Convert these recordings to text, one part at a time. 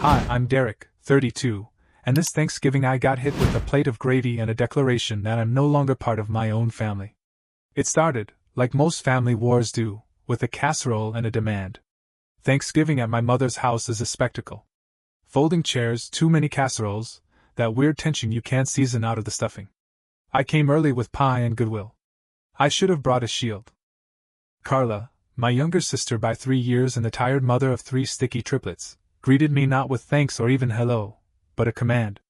Hi, I'm Derek, 32, and this Thanksgiving I got hit with a plate of gravy and a declaration that I'm no longer part of my own family. It started, like most family wars do, with a casserole and a demand. Thanksgiving at my mother's house is a spectacle. Folding chairs, too many casseroles, that weird tension you can't season out of the stuffing. I came early with pie and goodwill. I should have brought a shield. Carla, my younger sister by 3 years and the tired mother of 3 sticky triplets, greeted me not with thanks or even hello, but a command.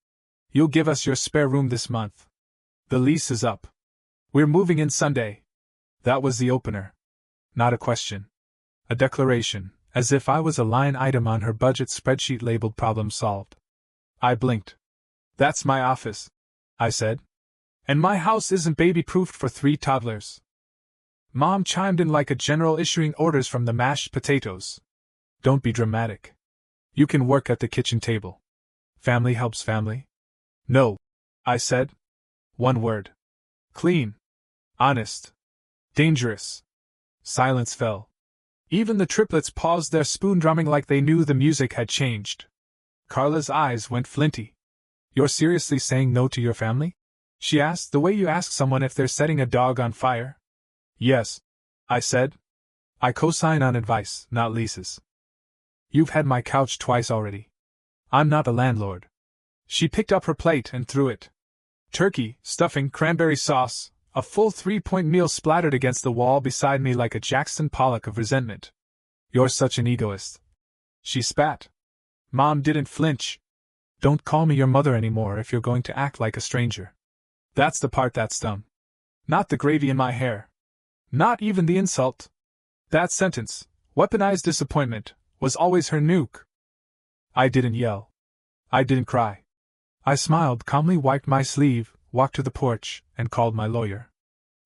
You'll give us your spare room this month. The lease is up. We're moving in Sunday. That was the opener. Not a question. A declaration, as if I was a line item on her budget spreadsheet labeled problem solved. I blinked. That's my office, I said. And my house isn't baby-proofed for 3 toddlers. Mom chimed in like a general issuing orders from the mashed potatoes. Don't be dramatic. You can work at the kitchen table. Family helps family. No, I said. One word. Clean. Honest. Dangerous. Silence fell. Even the triplets paused their spoon drumming like they knew the music had changed. Carla's eyes went flinty. You're seriously saying no to your family? She asked, the way you ask someone if they're setting a dog on fire. Yes, I said. I co-sign on advice, not leases. You've had my couch twice already. I'm not the landlord. She picked up her plate and threw it. Turkey, stuffing, cranberry sauce, a full 3-point meal splattered against the wall beside me like a Jackson Pollock of resentment. You're such an egoist. She spat. Mom didn't flinch. Don't call me your mother anymore if you're going to act like a stranger. That's the part that stung. Not the gravy in my hair. Not even the insult. That sentence, weaponized disappointment, was always her nuke. I didn't yell. I didn't cry. I smiled, calmly wiped my sleeve, walked to the porch, and called my lawyer.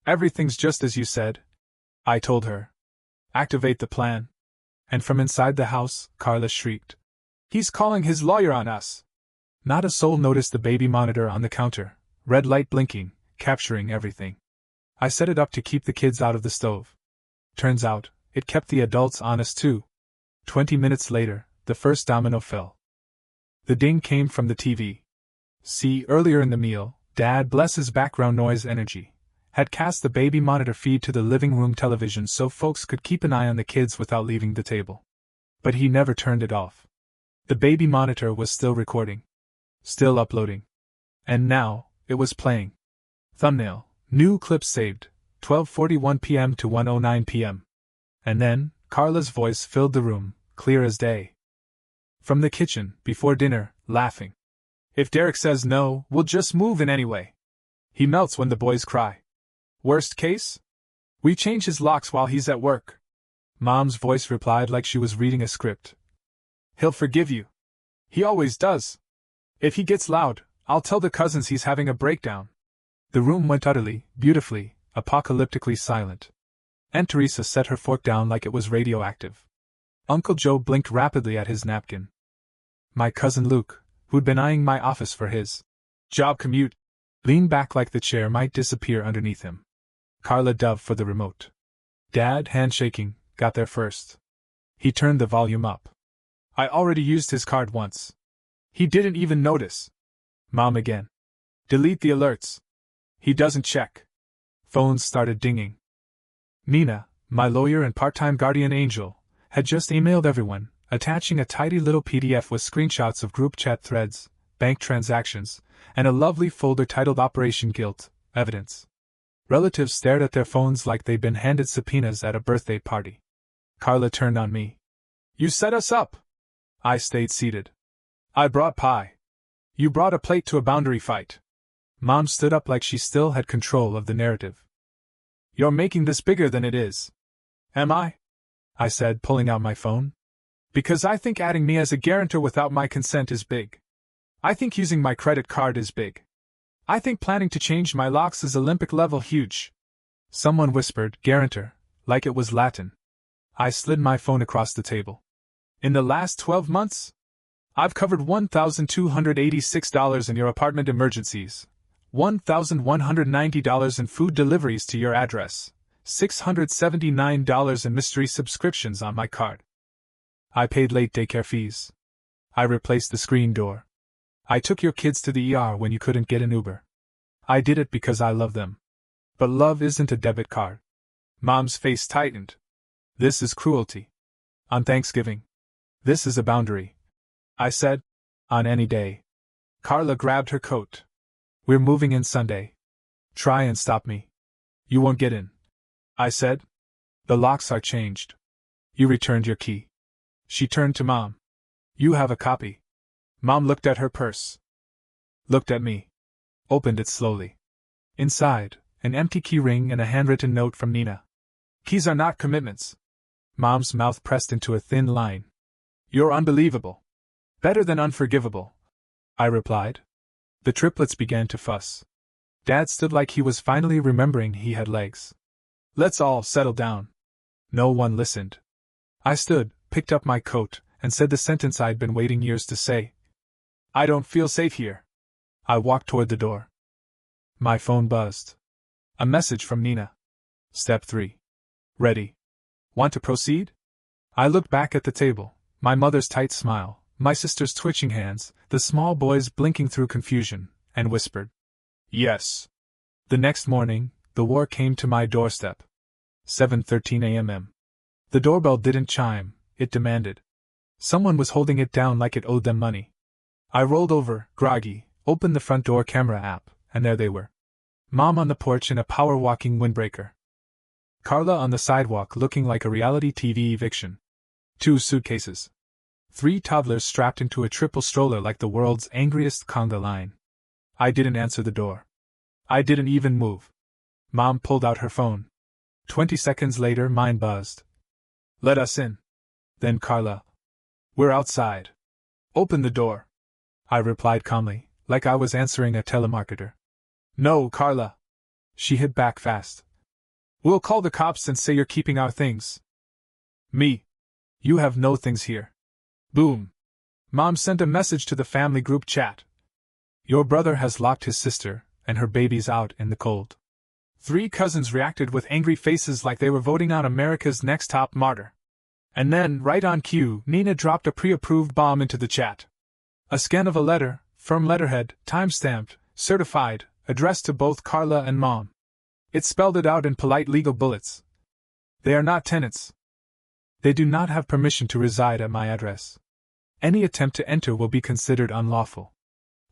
Everything's just as you said, I told her. Activate the plan. And from inside the house, Carla shrieked. He's calling his lawyer on us. Not a soul noticed the baby monitor on the counter, red light blinking, capturing everything. I set it up to keep the kids out of the stove. Turns out, it kept the adults honest too. 20 minutes later, the first domino fell. The ding came from the TV. See, earlier in the meal, Dad, bless his background noise energy, had cast the baby monitor feed to the living room television so folks could keep an eye on the kids without leaving the table. But he never turned it off. The baby monitor was still recording. Still uploading. And now, it was playing. Thumbnail, new clip saved, 12:41 p.m. to 1:09 p.m. And then, Carla's voice filled the room, clear as day. From the kitchen, before dinner, laughing. If Derek says no, we'll just move in anyway. He melts when the boys cry. Worst case? We change his locks while he's at work. Mom's voice replied like she was reading a script. He'll forgive you. He always does. If he gets loud, I'll tell the cousins he's having a breakdown. The room went utterly, beautifully, apocalyptically silent. Aunt Teresa set her fork down like it was radioactive. Uncle Joe blinked rapidly at his napkin. My cousin Luke, who'd been eyeing my office for his job commute, leaned back like the chair might disappear underneath him. Carla dove for the remote. Dad, handshaking, got there first. He turned the volume up. I already used his card once. He didn't even notice. Mom again. Delete the alerts. He doesn't check. Phones started dinging. Nina, my lawyer and part-time guardian angel, had just emailed everyone, attaching a tidy little PDF with screenshots of group chat threads, bank transactions, and a lovely folder titled Operation Guilt, Evidence. Relatives stared at their phones like they'd been handed subpoenas at a birthday party. Carla turned on me. You set us up! I stayed seated. I brought pie. You brought a plate to a boundary fight. Mom stood up like she still had control of the narrative. You're making this bigger than it is. Am I? I said, pulling out my phone. Because I think adding me as a guarantor without my consent is big. I think using my credit card is big. I think planning to change my locks is Olympic level huge. Someone whispered, guarantor, like it was Latin. I slid my phone across the table. In the last 12 months? I've covered $1,286 in your apartment emergencies, $1,190 in food deliveries to your address, $679 in mystery subscriptions on my card. I paid late daycare fees. I replaced the screen door. I took your kids to the ER when you couldn't get an Uber. I did it because I love them. But love isn't a debit card. Mom's face tightened. This is cruelty. On Thanksgiving. This is a boundary. I said. On any day. Carla grabbed her coat. We're moving in Sunday. Try and stop me. You won't get in. I said. The locks are changed. You returned your key. She turned to Mom. You have a copy. Mom looked at her purse. Looked at me. Opened it slowly. Inside, an empty key ring and a handwritten note from Nina. Keys are not commitments. Mom's mouth pressed into a thin line. You're unbelievable. Better than unforgivable. I replied. The triplets began to fuss. Dad stood like he was finally remembering he had legs. Let's all settle down. No one listened. I stood, picked up my coat, and said the sentence I'd been waiting years to say. I don't feel safe here. I walked toward the door. My phone buzzed. A message from Nina. Step 3. Ready. Want to proceed? I looked back at the table, my mother's tight smile, my sister's twitching hands, the small boys blinking through confusion, and whispered. Yes. The next morning, the war came to my doorstep. 7:13 a.m. The doorbell didn't chime, it demanded. Someone was holding it down like it owed them money. I rolled over, groggy, opened the front door camera app, and there they were. Mom on the porch in a power-walking windbreaker. Carla on the sidewalk looking like a reality TV eviction. 2 suitcases. 3 toddlers strapped into a triple stroller like the world's angriest conga line. I didn't answer the door. I didn't even move. Mom pulled out her phone. 20 seconds later mine buzzed. Let us in. Then Carla. We're outside. Open the door. I replied calmly, like I was answering a telemarketer. No, Carla. She hit back fast. We'll call the cops and say you're keeping our things. Me. You have no things here. Boom. Mom sent a message to the family group chat. Your brother has locked his sister, and her baby's out in the cold. 3 cousins reacted with angry faces like they were voting on America's next top martyr. And then, right on cue, Nina dropped a pre-approved bomb into the chat. A scan of a letter, firm letterhead, time-stamped, certified, addressed to both Carla and Mom. It spelled it out in polite legal bullets. They are not tenants. They do not have permission to reside at my address. Any attempt to enter will be considered unlawful.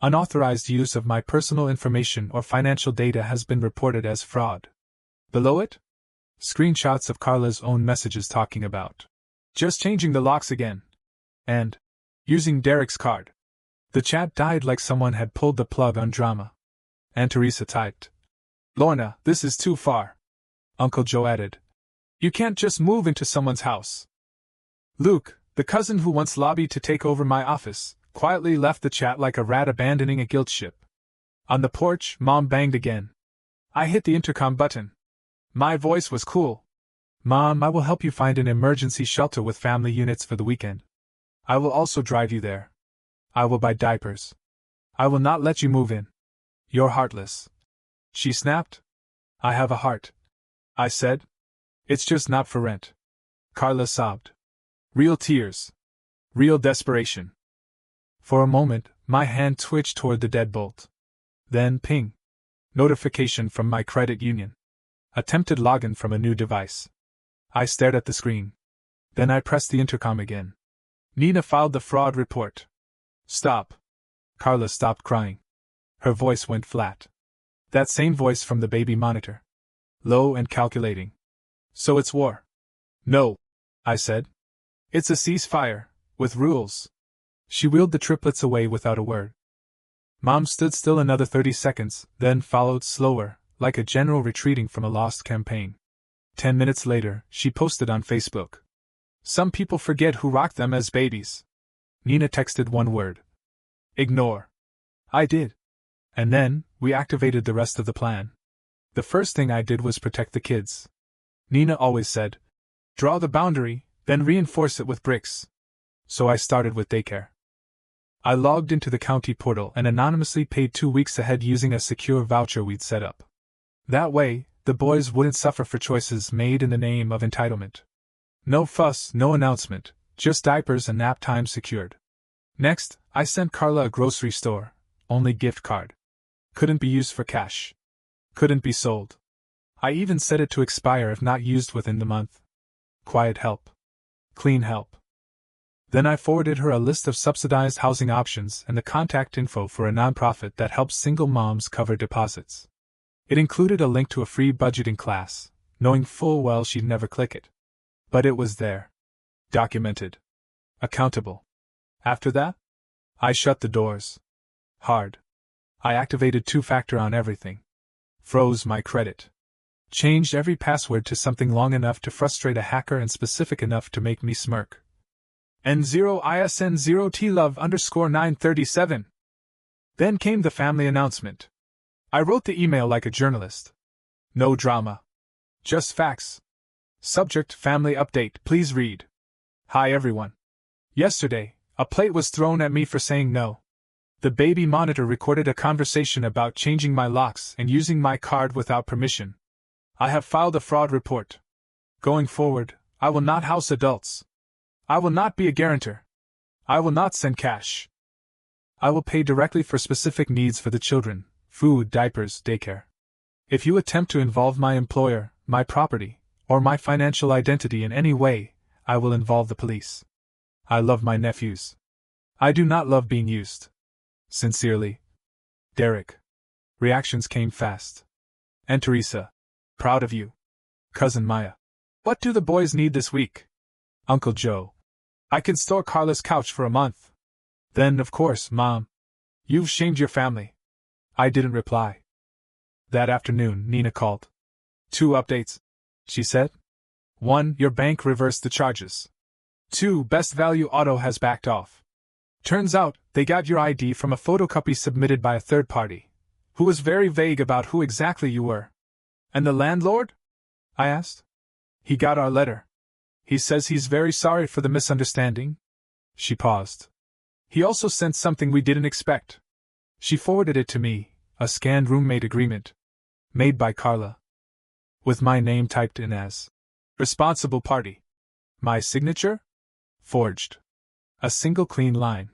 Unauthorized use of my personal information or financial data has been reported as fraud. Below it? Screenshots of Carla's own messages talking about just changing the locks again. And using Derek's card. The chat died like someone had pulled the plug on drama. And Teresa typed. Lorna, this is too far. Uncle Joe added. You can't just move into someone's house. Luke, the cousin who once lobbied to take over my office, quietly left the chat like a rat abandoning a guilt ship. On the porch, Mom banged again. I hit the intercom button. My voice was cool. Mom, I will help you find an emergency shelter with family units for the weekend. I will also drive you there. I will buy diapers. I will not let you move in. You're heartless. She snapped. I have a heart. I said. It's just not for rent. Carla sobbed. Real tears. Real desperation. For a moment, my hand twitched toward the deadbolt. Then, ping. Notification from my credit union. Attempted login from a new device. I stared at the screen. Then I pressed the intercom again. Nina filed the fraud report. Stop. Carla stopped crying. Her voice went flat. That same voice from the baby monitor. Low and calculating. So it's war. No, I said. It's a ceasefire, with rules. She wheeled the triplets away without a word. Mom stood still another 30 seconds, then followed slower, like a general retreating from a lost campaign. 10 minutes later, she posted on Facebook. Some people forget who rocked them as babies. Nina texted one word. Ignore. I did. And then, we activated the rest of the plan. The first thing I did was protect the kids. Nina always said, draw the boundary, then reinforce it with bricks. So I started with daycare. I logged into the county portal and anonymously paid 2 weeks ahead using a secure voucher we'd set up. That way, the boys wouldn't suffer for choices made in the name of entitlement. No fuss, no announcement, just diapers and nap time secured. Next, I sent Carla a grocery store, only gift card. Couldn't be used for cash. Couldn't be sold. I even set it to expire if not used within the month. Quiet help. Clean help. Then I forwarded her a list of subsidized housing options and the contact info for a nonprofit that helps single moms cover deposits. It included a link to a free budgeting class, knowing full well she'd never click it. But it was there. Documented. Accountable. After that, I shut the doors. Hard. I activated two-factor on everything. Froze my credit. Changed every password to something long enough to frustrate a hacker and specific enough to make me smirk. N0ISN0TLove_937. Then came the family announcement. I wrote the email like a journalist. No drama. Just facts. Subject: family update, please read. Hi everyone. Yesterday, a plate was thrown at me for saying no. The baby monitor recorded a conversation about changing my locks and using my card without permission. I have filed a fraud report. Going forward, I will not house adults. I will not be a guarantor. I will not send cash. I will pay directly for specific needs for the children: food, diapers, daycare. If you attempt to involve my employer, my property, or my financial identity in any way, I will involve the police. I love my nephews. I do not love being used. Sincerely, Derek. Reactions came fast. And Teresa. Proud of you. Cousin Maya. What do the boys need this week? Uncle Joe. I can store Carla's couch for a month. Then, of course, Mom. You've shamed your family. I didn't reply. That afternoon, Nina called. 2 updates, she said. 1. Your bank reversed the charges. 2. Best Value Auto has backed off. Turns out, they got your ID from a photocopy submitted by a third party, who was very vague about who exactly you were. And the landlord? I asked. He got our letter. He says he's very sorry for the misunderstanding. She paused. He also sent something we didn't expect. She forwarded it to me, a scanned roommate agreement. Made by Carla. With my name typed in as responsible party. My signature? Forged. A single clean line.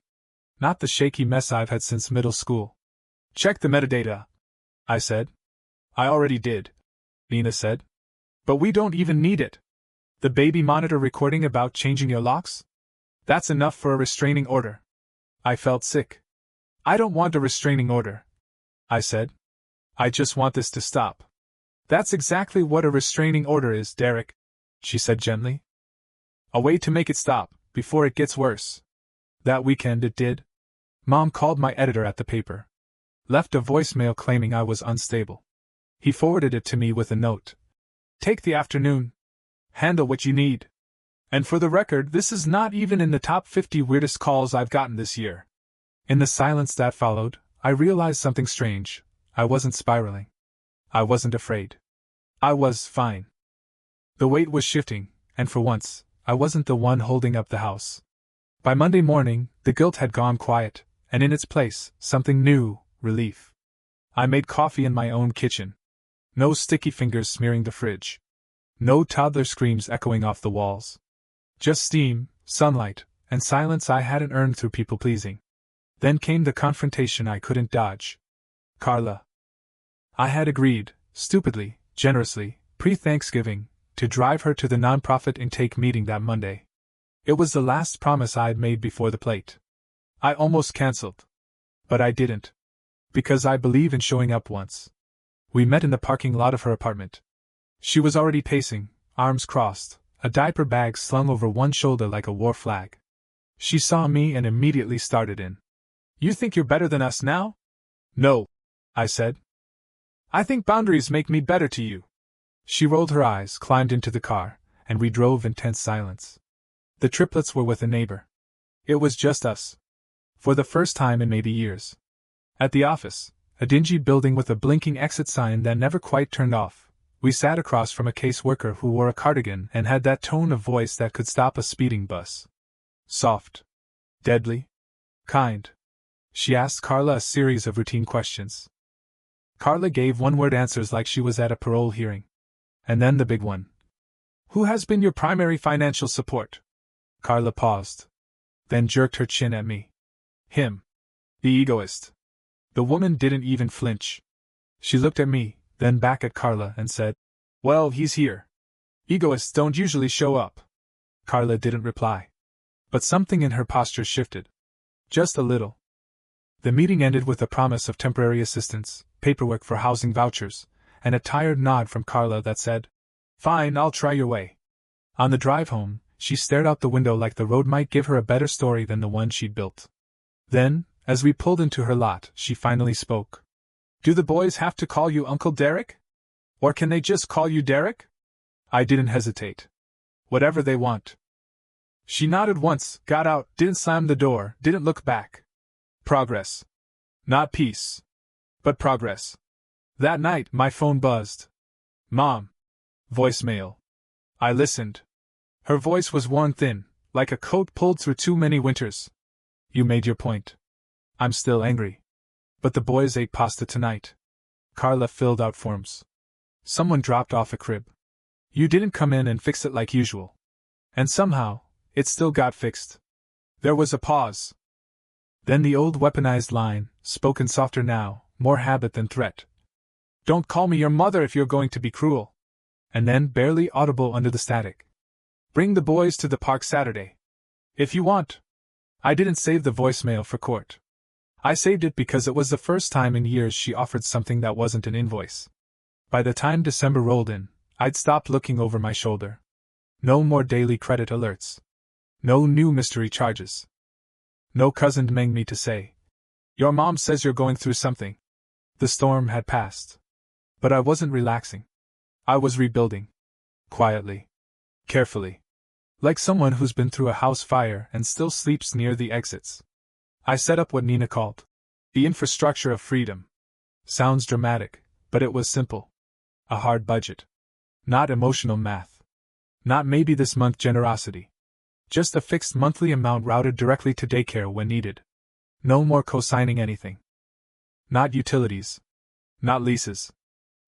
Not the shaky mess I've had since middle school. Check the metadata, I said. I already did, Nina said. But we don't even need it. The baby monitor recording about changing your locks? That's enough for a restraining order. I felt sick. I don't want a restraining order, I said. I just want this to stop. That's exactly what a restraining order is, Derek, she said gently. A way to make it stop, before it gets worse. That weekend it did. Mom called my editor at the paper. Left a voicemail claiming I was unstable. He forwarded it to me with a note. Take the afternoon. Handle what you need. And for the record, this is not even in the top 50 weirdest calls I've gotten this year. In the silence that followed, I realized something strange. I wasn't spiraling. I wasn't afraid. I was fine. The weight was shifting, and for once, I wasn't the one holding up the house. By Monday morning, the guilt had gone quiet, and in its place, something new: relief. I made coffee in my own kitchen. No sticky fingers smearing the fridge. No toddler screams echoing off the walls. Just steam, sunlight, and silence I hadn't earned through people-pleasing. Then came the confrontation I couldn't dodge. Carla. I had agreed, stupidly, generously, pre-Thanksgiving, to drive her to the nonprofit intake meeting that Monday. It was the last promise I'd made before the plate. I almost canceled. But I didn't. Because I believe in showing up once. We met in the parking lot of her apartment. She was already pacing, arms crossed, a diaper bag slung over one shoulder like a war flag. She saw me and immediately started in. You think you're better than us now? No, I said. I think boundaries make me better to you. She rolled her eyes, climbed into the car, and we drove in tense silence. The triplets were with a neighbor. It was just us. For the first time in maybe years. At the office, a dingy building with a blinking exit sign that never quite turned off, we sat across from a caseworker who wore a cardigan and had that tone of voice that could stop a speeding bus. Soft. Deadly. Kind. She asked Carla a series of routine questions. Carla gave one-word answers like she was at a parole hearing. And then the big one. Who has been your primary financial support? Carla paused. Then jerked her chin at me. Him. The egoist. The woman didn't even flinch. She looked at me, then back at Carla and said, "Well, he's here. Egoists don't usually show up." Carla didn't reply. But something in her posture shifted. Just a little. The meeting ended with a promise of temporary assistance, paperwork for housing vouchers, and a tired nod from Carla that said, "Fine, I'll try your way." On the drive home, she stared out the window like the road might give her a better story than the one she'd built. Then, as we pulled into her lot, she finally spoke. "Do the boys have to call you Uncle Derek? Or can they just call you Derek?" I didn't hesitate. "Whatever they want." She nodded once, got out, didn't slam the door, didn't look back. Progress. Not peace. But progress. That night, my phone buzzed. "Mom." Voicemail. I listened. Her voice was worn thin, like a coat pulled through too many winters. "You made your point. I'm still angry. But the boys ate pasta tonight." Carla filled out forms. "Someone dropped off a crib. You didn't come in and fix it like usual. And somehow, it still got fixed." There was a pause. Then the old weaponized line, spoken softer now, more habit than threat. "Don't call me your mother if you're going to be cruel." And then, barely audible under the static, "Bring the boys to the park Saturday. If you want." I didn't save the voicemail for court. I saved it because it was the first time in years she offered something that wasn't an invoice. By the time December rolled in, I'd stopped looking over my shoulder. No more daily credit alerts. No new mystery charges. No cousin meng me to say, "Your mom says you're going through something." The storm had passed. But I wasn't relaxing. I was rebuilding. Quietly. Carefully. Like someone who's been through a house fire and still sleeps near the exits. I set up what Nina called the infrastructure of freedom. Sounds dramatic, but it was simple. A hard budget. Not emotional math. Not maybe this month generosity. Just a fixed monthly amount routed directly to daycare when needed. No more co-signing anything. Not utilities. Not leases.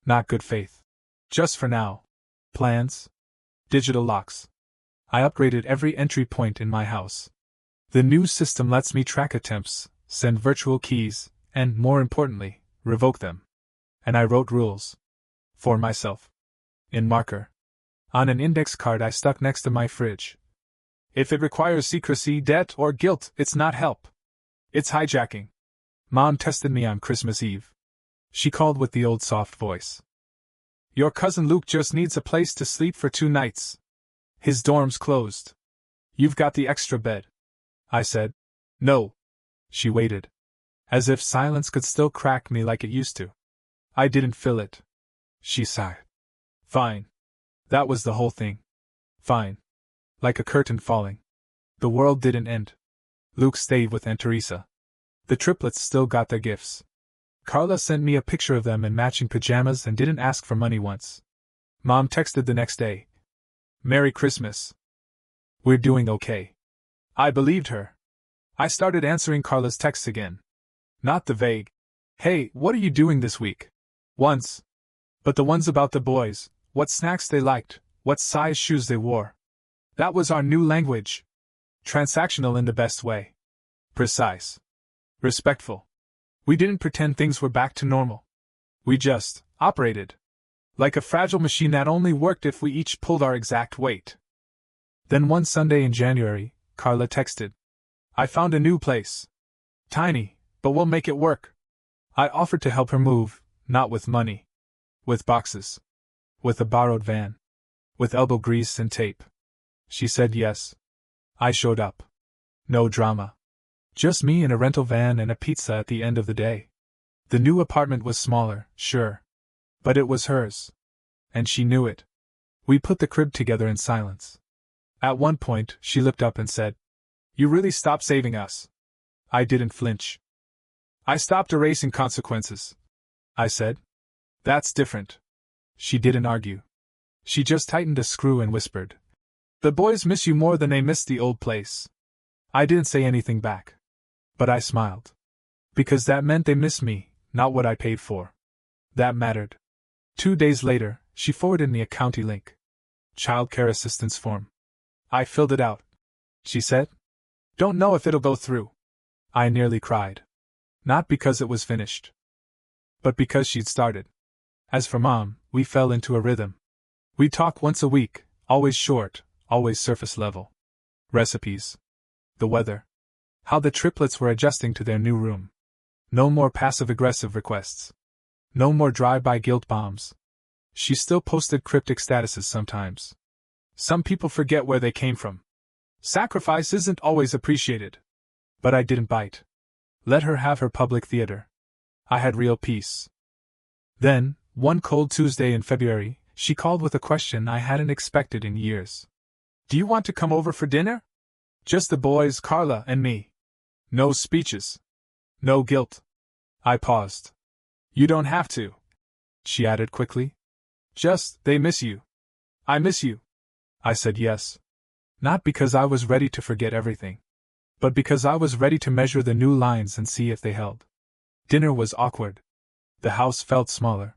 Not good faith. Just for now. Plans. Digital locks. I upgraded every entry point in my house. The new system lets me track attempts, send virtual keys, and, more importantly, revoke them. And I wrote rules. For myself. In marker. On an index card I stuck next to my fridge. If it requires secrecy, debt, or guilt, it's not help. It's hijacking. Mom tested me on Christmas Eve. She called with the old soft voice. "Your cousin Luke just needs a place to sleep for 2 nights. His dorm's closed. You've got the extra bed." I said, "No." She waited. As if silence could still crack me like it used to. I didn't fill it. She sighed. "Fine." That was the whole thing. Fine. Like a curtain falling. The world didn't end. Luke stayed with Aunt Teresa. The triplets still got their gifts. Carla sent me a picture of them in matching pajamas and didn't ask for money once. Mom texted the next day. "Merry Christmas. We're doing okay." I believed her. I started answering Carla's texts again. Not the vague, "Hey, what are you doing this week?" ones. But the ones about the boys, what snacks they liked, what size shoes they wore. That was our new language. Transactional in the best way. Precise. Respectful. We didn't pretend things were back to normal. We just operated. Like a fragile machine that only worked if we each pulled our exact weight. Then one Sunday in January, Carla texted. "I found a new place. Tiny, but we'll make it work." I offered to help her move, not with money. With boxes. With a borrowed van. With elbow grease and tape. She said yes. I showed up. No drama. Just me in a rental van and a pizza at the end of the day. The new apartment was smaller, sure. But it was hers. And she knew it. We put the crib together in silence. At one point, she looked up and said, "You really stopped saving us." I didn't flinch. "I stopped erasing consequences," I said. "That's different." She didn't argue. She just tightened a screw and whispered, "The boys miss you more than they miss the old place." I didn't say anything back. But I smiled. Because that meant they missed me, not what I paid for. That mattered. 2 days later, she forwarded me a county link. Childcare assistance form. I filled it out. She said, "Don't know if it'll go through." I nearly cried. Not because it was finished, but because she'd started. As for Mom, we fell into a rhythm. We'd talk once a week, always short, always surface level. Recipes. The weather. How the triplets were adjusting to their new room. No more passive-aggressive requests. No more drive-by guilt bombs. She still posted cryptic statuses sometimes. Some people forget where they came from. Sacrifice isn't always appreciated. But I didn't bite. Let her have her public theater. I had real peace. Then, one cold Tuesday in February, she called with a question I hadn't expected in years. "Do you want to come over for dinner? Just the boys, Carla and me. No speeches. No guilt." I paused. "You don't have to," she added quickly. "Just, they miss you." "I miss you." I said yes. Not because I was ready to forget everything, but because I was ready to measure the new lines and see if they held. Dinner was awkward. The house felt smaller.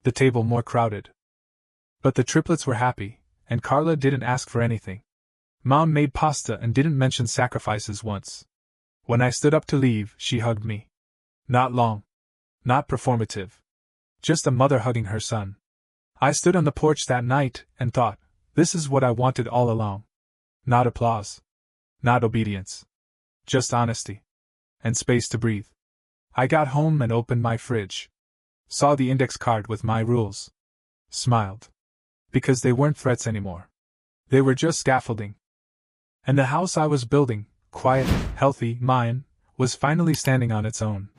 The table more crowded. But the triplets were happy, and Carla didn't ask for anything. Mom made pasta and didn't mention sacrifices once. When I stood up to leave, she hugged me. Not long. Not performative. Just a mother hugging her son. I stood on the porch that night and thought, this is what I wanted all along. Not applause. Not obedience. Just honesty. And space to breathe. I got home and opened my fridge. Saw the index card with my rules. Smiled. Because they weren't threats anymore. They were just scaffolding. And the house I was building, quiet, healthy, mine, was finally standing on its own.